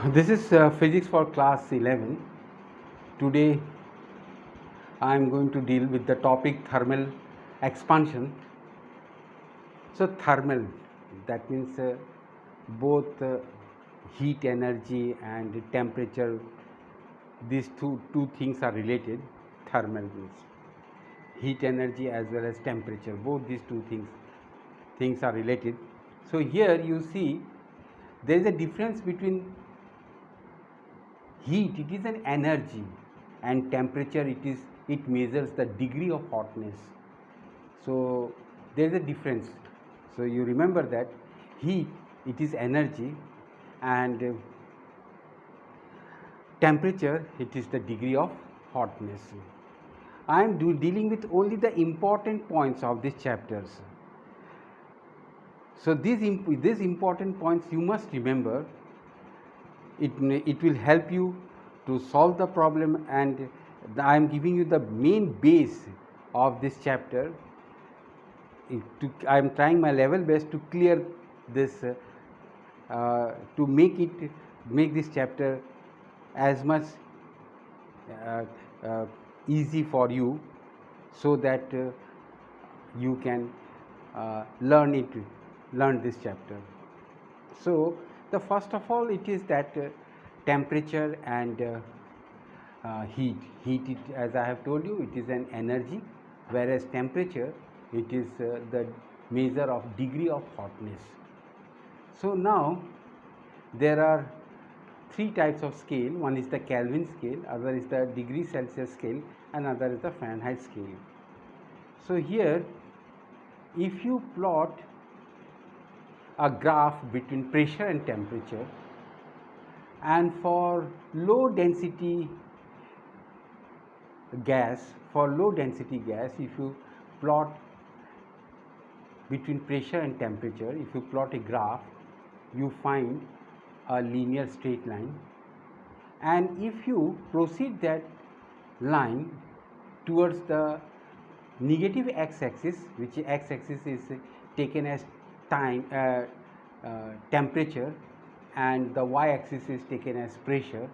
This is physics for class 11. Today I am going to deal with the topic thermal expansion. So thermal, that means both heat energy and temperature, these two things are related. Thermal means heat energy as well as temperature, both these two things are related. So here you see there is a difference between heat, it is an energy, and temperature, it measures the degree of hotness. So there is a difference. So you remember that heat, it is energy, and temperature, it is the degree of hotness. I am dealing with only the important points of these chapters. So these important points you must remember. It will help you to solve the problem, and I am giving you the main base of this chapter. I am trying my level best to clear this, to make this chapter as much easy for you, so that you can learn this chapter. So the first of all, it is that temperature and heat. Heat, as I have told you, it is an energy, whereas temperature, it is the measure of degree of hotness. So now there are three types of scale. One is the Kelvin scale, other is the degree Celsius scale, and other is the Fahrenheit scale. So here, if you plot a graph between pressure and temperature, and for low density gas, if you plot between pressure and temperature, if you plot a graph, you find a linear straight line, and if you proceed that line towards the negative x-axis, which x-axis is taken as time, temperature, and the y-axis is taken as pressure.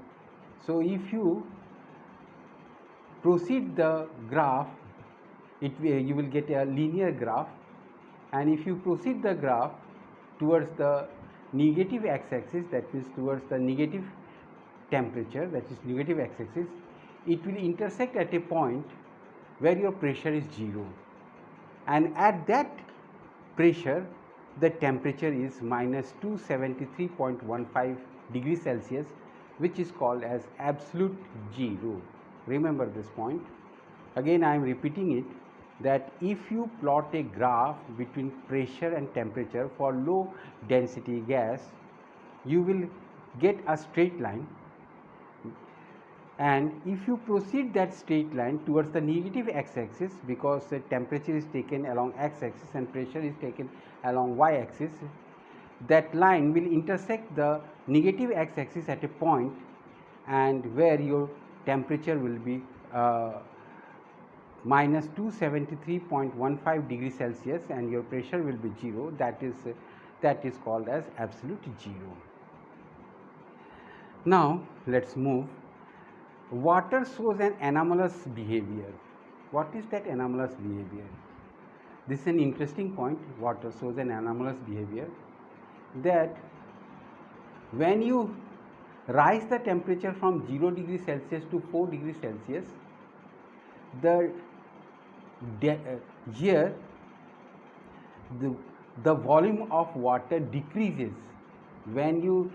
So if you proceed the graph, you will get a linear graph, and if you proceed the graph towards the negative x-axis, that means towards the negative temperature, that is negative x-axis, it will intersect at a point where your pressure is 0, and at that pressure the temperature is minus 273.15 degrees Celsius, which is called as absolute 0. Remember this point. Again I am repeating it, that if you plot a graph between pressure and temperature for low density gas, you will get a straight line, and if you proceed that straight line towards the negative x-axis, because the temperature is taken along x-axis and pressure is taken along y-axis, that line will intersect the negative x-axis at a point, and where your temperature will be minus 273.15 degrees Celsius, and your pressure will be 0. That is called as absolute 0. Now let us move. Water shows an anomalous behavior. What is that anomalous behavior? This is an interesting point. Water shows an anomalous behavior, that when you rise the temperature from 0 degrees Celsius to 4 degrees Celsius, here the volume of water decreases. When you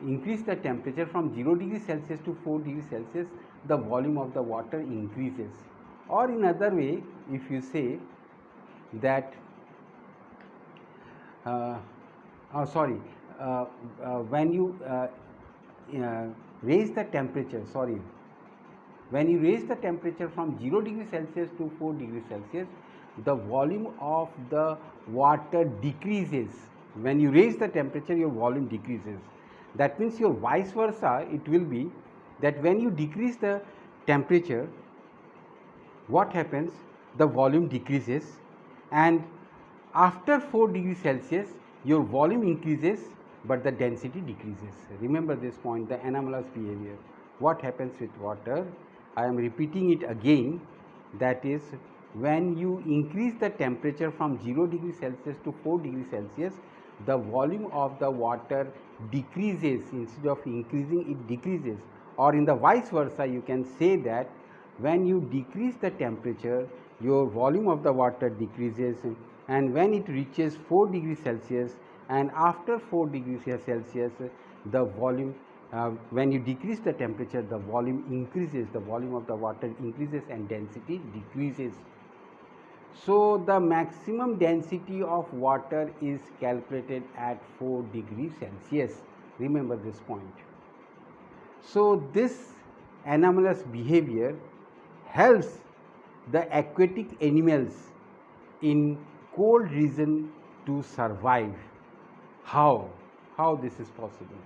increase the temperature from 0 degrees Celsius to 4 degrees Celsius, the volume of the water increases. Or in other way, if you say that when you raise the temperature, when you raise the temperature from 0 degrees Celsius to 4 degrees Celsius, the volume of the water decreases. When you raise the temperature, your volume decreases. That means your vice versa, it will be that when you decrease the temperature, what happens? The volume decreases, and after 4 degrees Celsius, your volume increases, but the density decreases. Remember this point, the anomalous behavior. What happens with water? I am repeating it again, that is, when you increase the temperature from 0 degree Celsius to 4 degree Celsius, the volume of the water decreases. Instead of increasing, it decreases. Or in the vice versa, you can say that when you decrease the temperature, your volume of the water decreases, and when it reaches 4 degrees Celsius, and after 4 degrees Celsius, the volume, when you decrease the temperature, the volume increases, the volume of the water increases and density decreases. So the maximum density of water is calculated at 4 degrees Celsius. Remember this point. So this anomalous behavior helps the aquatic animals in cold region to survive. How? How this is possible?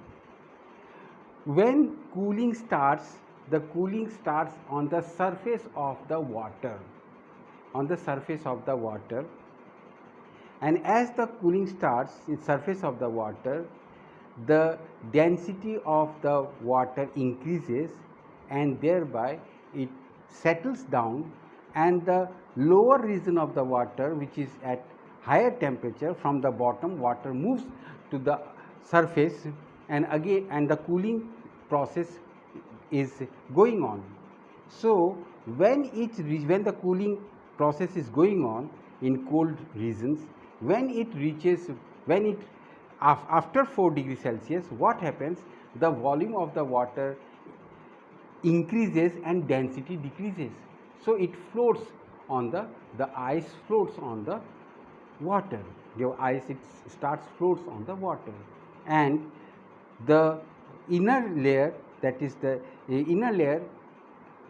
When cooling starts, the cooling starts on the surface of the water. On the surface of the water, and as the cooling starts in surface of the water, the density of the water increases, and thereby it settles down, and the lower region of the water, which is at higher temperature, from the bottom water moves to the surface, and again, and the cooling process is going on. So when the cooling process is going on in cold regions, when it reaches, after 4 degrees Celsius, what happens? The volume of the water increases and density decreases. So it floats on the ice floats on the water. The ice, it starts floats on the water, and the inner layer, that is the inner layer,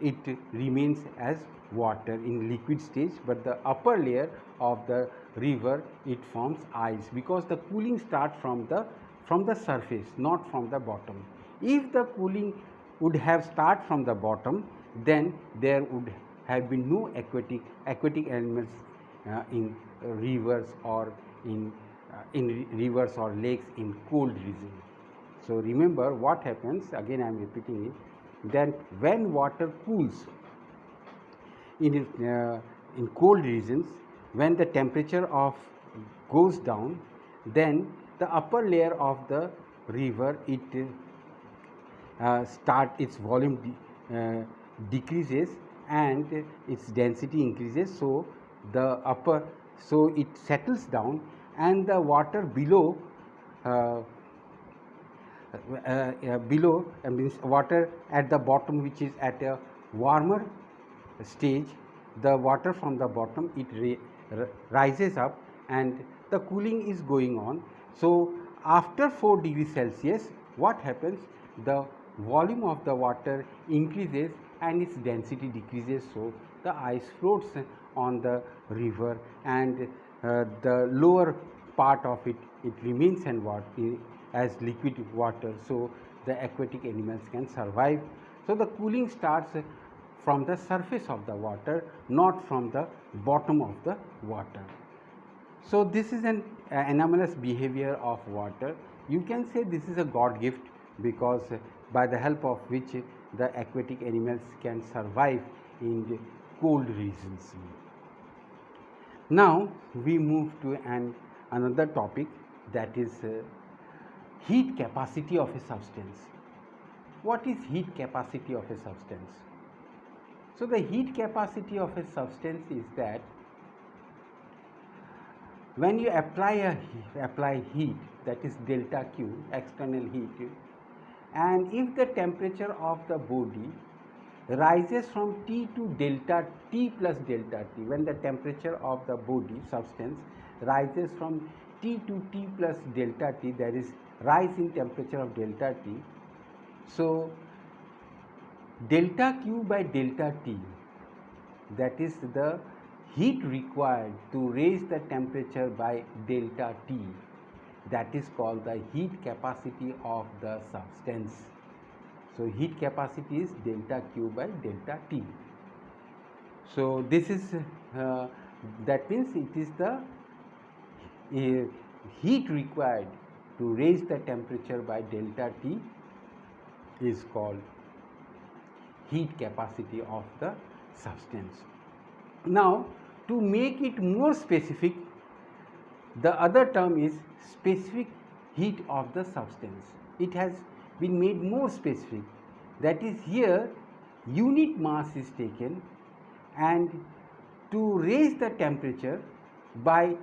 it remains as water in liquid stage, but the upper layer of the river, it forms ice, because the cooling starts from the surface, not from the bottom. If the cooling would have started from the bottom, then there would have been no aquatic animals in rivers or in rivers or lakes in cold region. So remember what happens, again I am repeating it, that when water cools in cold regions, when the temperature of goes down, then the upper layer of the river, it its volume decreases and its density increases. So the so it settles down, and the water below means water at the bottom, which is at a warmer stage, the water from the bottom, it rises up, and the cooling is going on. So after 4 degrees Celsius, what happens? The volume of the water increases and its density decreases. So the ice floats on the river, and the lower part of it remains as liquid water, so the aquatic animals can survive. So the cooling starts from the surface of the water, not from the bottom of the water. So this is an anomalous behavior of water. You can say this is a God gift, because by the help of which the aquatic animals can survive in the cold regions. Now we move to another topic, that is heat capacity of a substance. What is heat capacity of a substance? So the heat capacity of a substance is that when you apply heat, that is delta Q, external heat, and if the temperature of the body rises from T to delta T plus delta T, when the temperature of the body substance rises from T to T plus delta T, there is rise in temperature of delta T. So delta Q by delta T, that is the heat required to raise the temperature by delta T, that is called the heat capacity of the substance. So heat capacity is delta Q by delta T. So this is that means it is the heat required to raise the temperature by delta T is called heat capacity of the substance. Now, to make it more specific, the other term is specific heat of the substance. It has been made more specific. That is, here unit mass is taken, and to raise the temperature by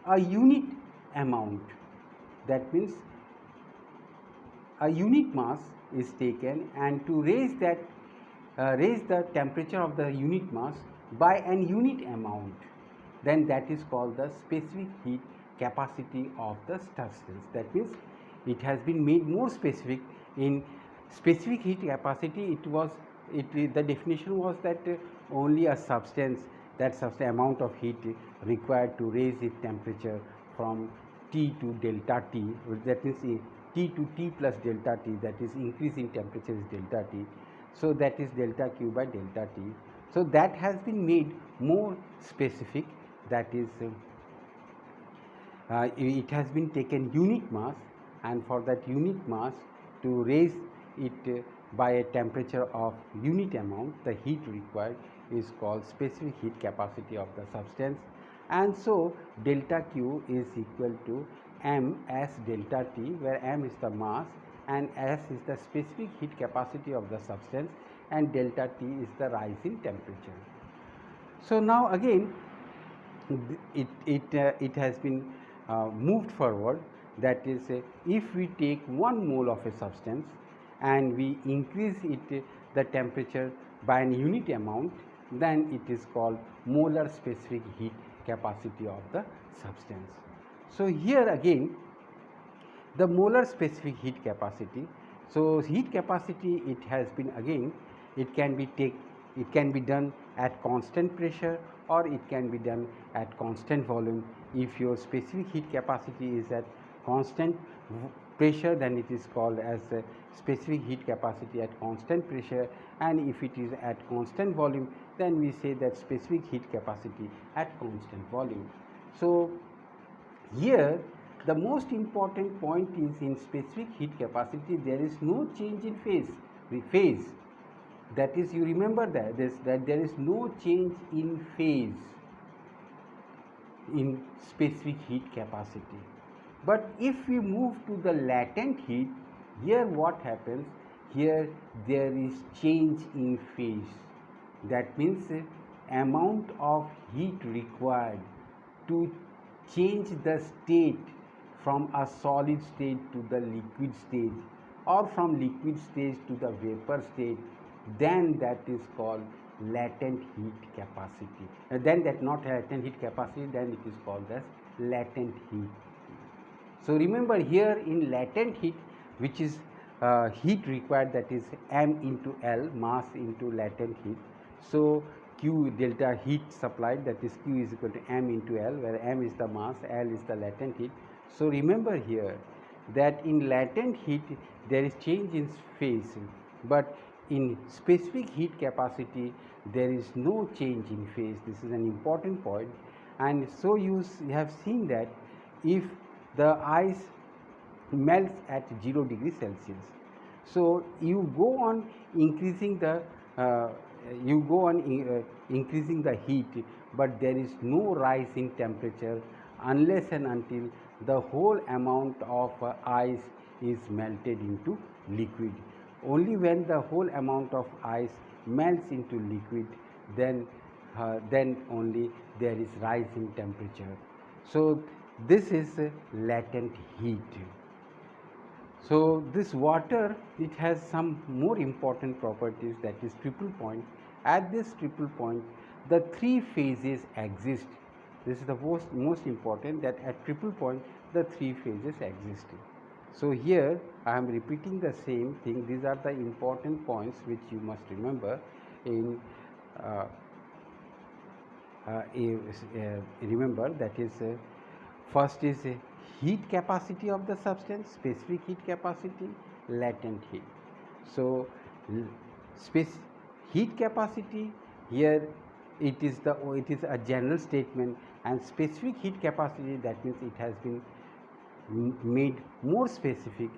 a unit amount, that means a unit mass is taken, and to raise that raise the temperature of the unit mass by an unit amount, then that is called the specific heat capacity of the substance. That means it has been made more specific. In specific heat capacity, the definition was that only a substance, amount of heat required to raise its temperature from T to delta T, that means T to T plus delta T, that is increase in temperature is delta T. So that is delta Q by delta T. So that has been made more specific, that is it has been taken unit mass, and for that unit mass to raise it by a temperature of unit amount, the heat required is called specific heat capacity of the substance. And so delta Q is equal to m as delta T, where m is the mass and S is the specific heat capacity of the substance, and delta T is the rise in temperature. So now again it has been moved forward, that is if we take 1 mole of a substance and we increase it the temperature by an unit amount, then it is called molar specific heat capacity of the substance. So here again the molar specific heat capacity. So heat capacity, it has been again, it can be done at constant pressure or it can be done at constant volume. If your specific heat capacity is at constant pressure, then it is called as specific heat capacity at constant pressure, and if it is at constant volume, then we say that specific heat capacity at constant volume. So here the most important point is, in specific heat capacity there is no change in phase. That is, you remember that there is no change in phase in specific heat capacity. But if we move to the latent heat, here what happens? Here there is change in phase. That means amount of heat required to change the state from a solid state to the liquid stage, or from liquid stage to the vapor state, then that is called latent heat capacity. Then that not latent heat capacity, then it is called as latent heat. So remember, here in latent heat, which is heat required, that is m into L, mass into latent heat. So Q delta heat supplied, that is Q is equal to m into L, where m is the mass, L is the latent heat. So remember here that in latent heat there is change in phase, but in specific heat capacity there is no change in phase. This is an important point. And so you have seen that if the ice melts at 0 degree Celsius, so you go on increasing the increasing the heat, but there is no rise in temperature unless and until the whole amount of ice is melted into liquid. Only when the whole amount of ice melts into liquid, then only there is rise in temperature. So this is latent heat. So this water, it has some more important properties, that is triple point. At this triple point, the 3 phases exist. This is the most important, that at triple point the 3 phases exist. So here I am repeating the same thing. These are the important points which you must remember in remember, that is first is heat capacity of the substance, specific heat capacity, latent heat. So heat capacity, here it is a general statement, and specific heat capacity, that means it has been made more specific,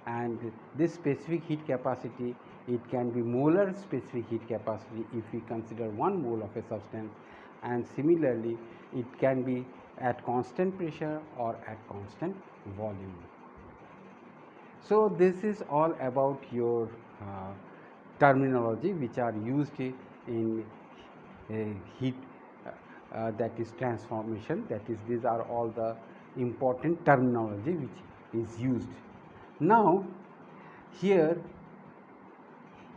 and this specific heat capacity, it can be molar specific heat capacity if we consider 1 mole of a substance, and similarly it can be at constant pressure or at constant volume. So this is all about your terminology which are used in heat, that is transformation, that is these are all the important terminology which is used. Now here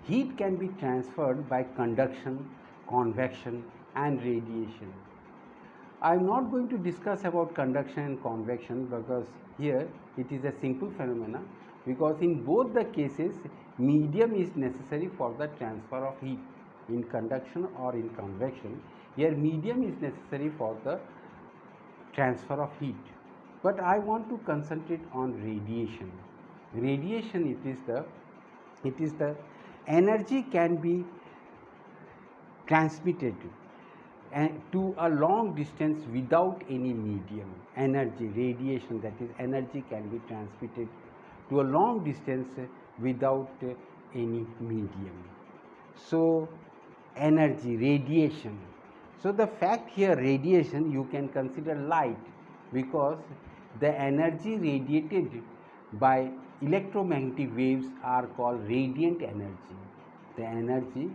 heat can be transferred by conduction, convection and radiation. I am not going to discuss about conduction and convection because here it is a simple phenomena, because in both the cases medium is necessary for the transfer of heat. In conduction or in convection, here medium is necessary for the transfer of heat. But I want to concentrate on radiation. Radiation, it is the energy can be transmitted and to a long distance without any medium. Energy, radiation, that is energy can be transmitted to a long distance without any medium. So energy, radiation. So the fact here, radiation, you can consider light, because the energy radiated by electromagnetic waves are called radiant energy. The energy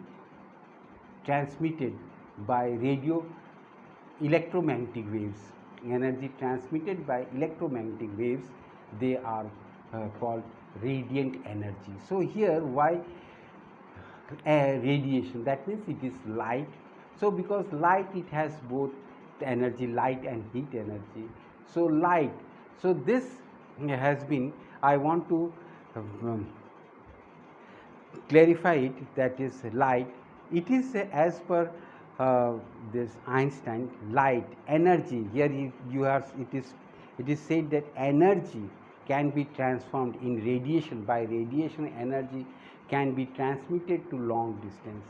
transmitted by electromagnetic waves, energy transmitted by electromagnetic waves, they are called radiant energy. So here why radiation? That means it is light. So because light, it has both the energy, light and heat energy. So light, so this has been, I want to clarify it, that is light. It is as per this Einstein, light energy. Here it is said that energy can be transformed in radiation. By radiation, energy can be transmitted to long distance.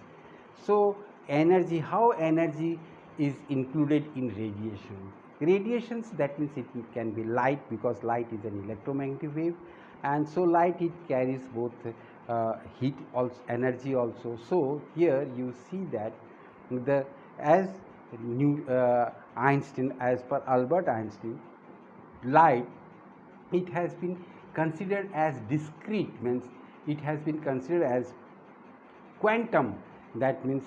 So energy, how energy is included in radiation? Radiations, that means it can be light, because light is an electromagnetic wave, and so light, it carries both heat also, energy also. So here you see that the as Einstein, as per Albert Einstein, light, it has been considered as discrete, means it has been considered as quantum, that means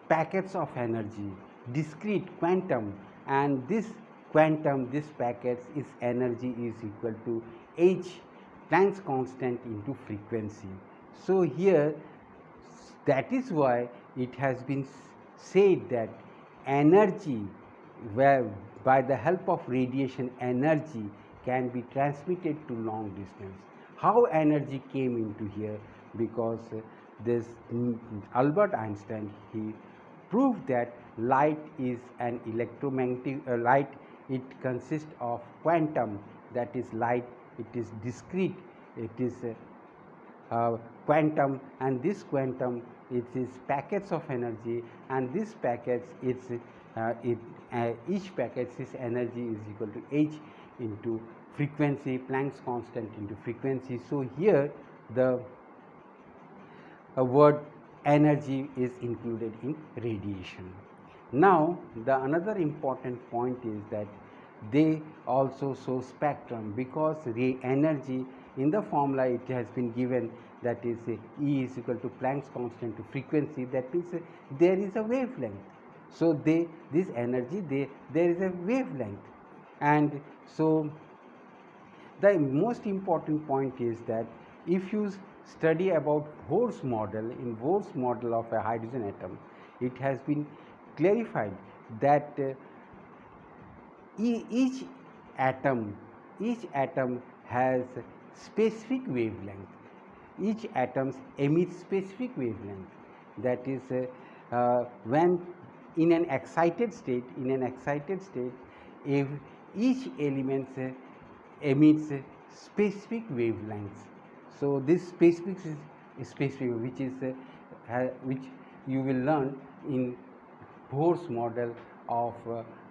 packets of energy, discrete quantum, and this quantum, this packets, is energy is equal to h Planck's constant into frequency. So here, that is why it has been said that energy, where by the help of radiation, energy can be transmitted to long distance. How energy came into here? Because this Albert Einstein, he proved that light is an electromagnetic light, it consists of quantum, that is light, it is discrete, it is quantum, and this quantum, it is packets of energy, and this packets, each packet's energy is equal to h into frequency, Planck's constant into frequency. So here the word energy is included in radiation. Now the another important point is that they also show spectrum, because energy, in the formula it has been given, that is E is equal to Planck's constant to frequency, that means there is a wavelength. So this energy, there is a wavelength, and so the most important point is that if you study about Bohr's model, in Bohr's model of a hydrogen atom, it has been clarified that each atom has specific wavelength. Each atom emits specific wavelength. That is, when in an excited state, if each element emits specific wavelengths. So this specific is specific, which you will learn in Bohr's model of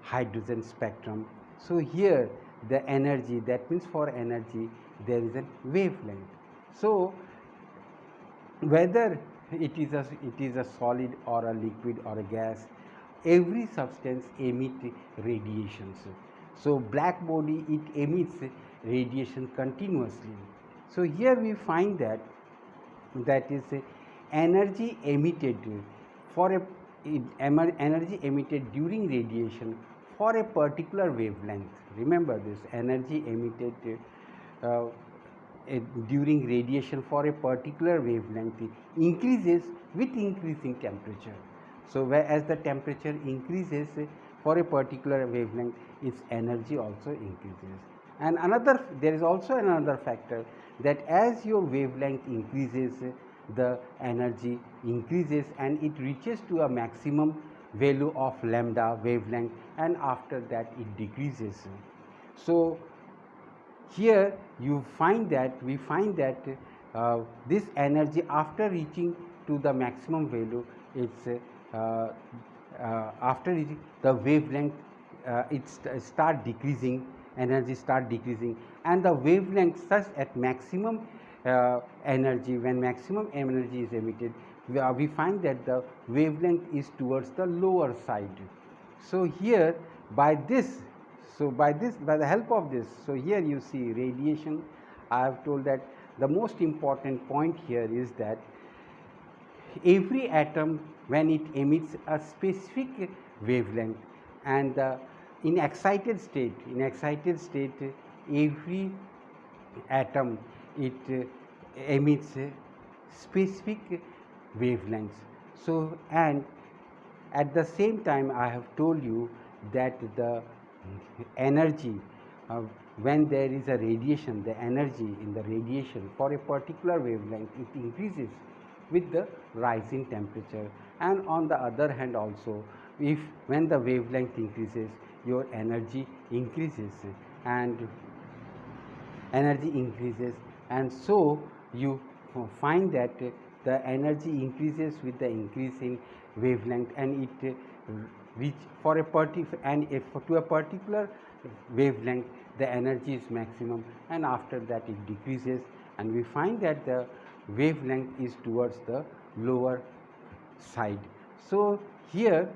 hydrogen spectrum. So here the energy, that means for energy there is a wavelength. So whether it is a solid or a liquid or a gas, every substance emit radiations. So black body, it emits radiation continuously. So here we find that is energy emitted for a energy emitted during radiation for a particular wavelength. Remember this, energy emitted uh, during radiation for a particular wavelength increases with increasing temperature. So whereas the temperature increases for a particular wavelength, its energy also increases. And there is also another factor, that as your wavelength increases, the energy increases and it reaches to a maximum value of lambda wavelength, and after that it decreases. So here we find that this energy, after reaching to the maximum value, it's after reaching the wavelength, start decreasing, energy start decreasing, and the wavelength such at maximum energy, when maximum energy is emitted, we find that the wavelength is towards the lower side. So here by this, by the help of this, so here you see radiation. I have told that the most important point here is that every atom, when it emits a specific wavelength, and in excited state, every atom, it emits specific wavelengths. So and at the same time, I have told you that the energy, when there is a radiation, the energy in the radiation for a particular wavelength, it increases with the rising temperature. And on the other hand also, if when the wavelength increases, your energy increases, and so you find that the energy increases with the increase in wavelength, and it reach for a particular, and if to a particular wavelength the energy is maximum, and after that it decreases, and we find that the wavelength is towards the lower side. So here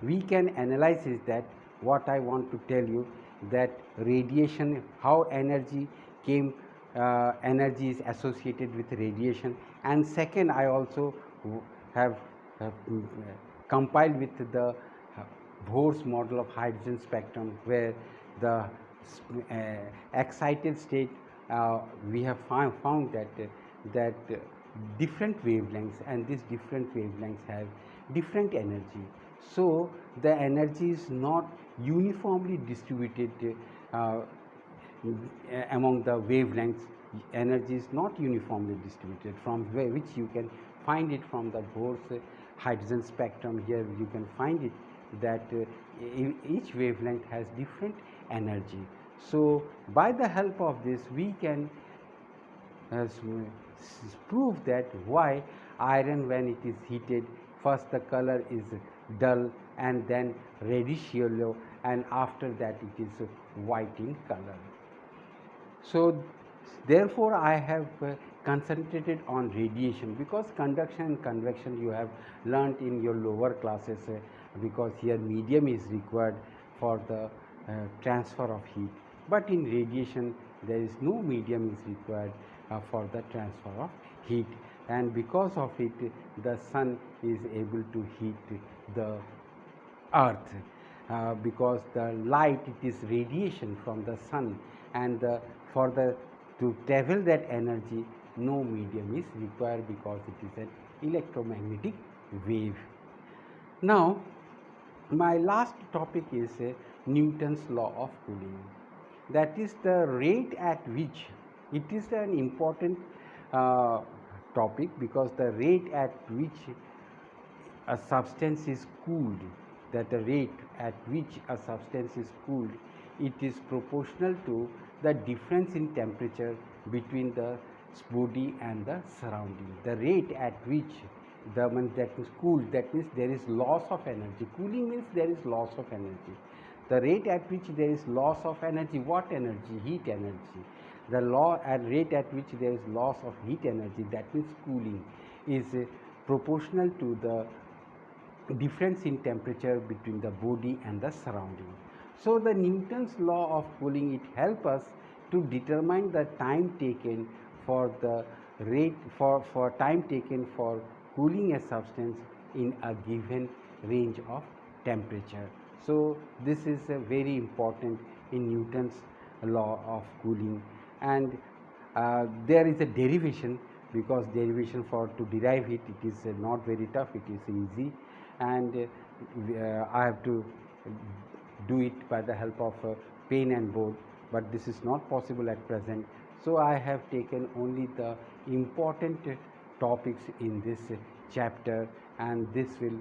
we can analyze is that what I want to tell you, that radiation, how energy is associated with radiation. And second, I also have compiled with the Bohr's model of hydrogen spectrum, where the excited state, we have found that different wavelengths, and these different wavelengths have different energy. So the energy is not uniformly distributed among the wavelengths. Energy is not uniformly distributed, from which you can find it from the Bohr's hydrogen spectrum. Here you can find it that each wavelength has different energy. So by the help of this, we can prove that why iron, when it is heated, first the color is dull and then reddish yellow, and after that it is white in color. So therefore I have concentrated on radiation, because conduction and convection you have learnt in your lower classes, because here medium is required for the transfer of heat, but in radiation there is no medium is required for the transfer of heat, and because of it the sun is able to heat the earth, because the light, it is radiation from the sun, and to travel that energy, no medium is required, because it is an electromagnetic wave. Now my last topic is Newton's law of cooling, that is the rate at which, it is an important topic, because the rate at which a substance is cooled, that the rate at which a substance is cooled, it is proportional to the difference in temperature between the body and the surrounding. The rate at which that is cooled, that means there is loss of energy. Cooling means there is loss of energy. the rate at which there is loss of energy. What energy? Heat energy. The law and rate at which there is loss of heat energy, that means cooling, is proportional to the difference in temperature between the body and the surrounding. So the Newton's law of cooling, it helps us to determine the time taken for the rate for time taken for cooling a substance in a given range of temperature. So this is very important in Newton's law of cooling. And there is a derivation, because derivation for to derive it, it is not very tough, it is easy, and I have to do it by the help of pen and board, but this is not possible at present. So I have taken only the important topics in this chapter, and this will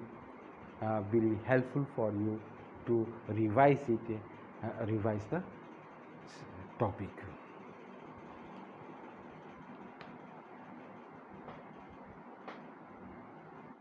be helpful for you to revise it, revise the topic.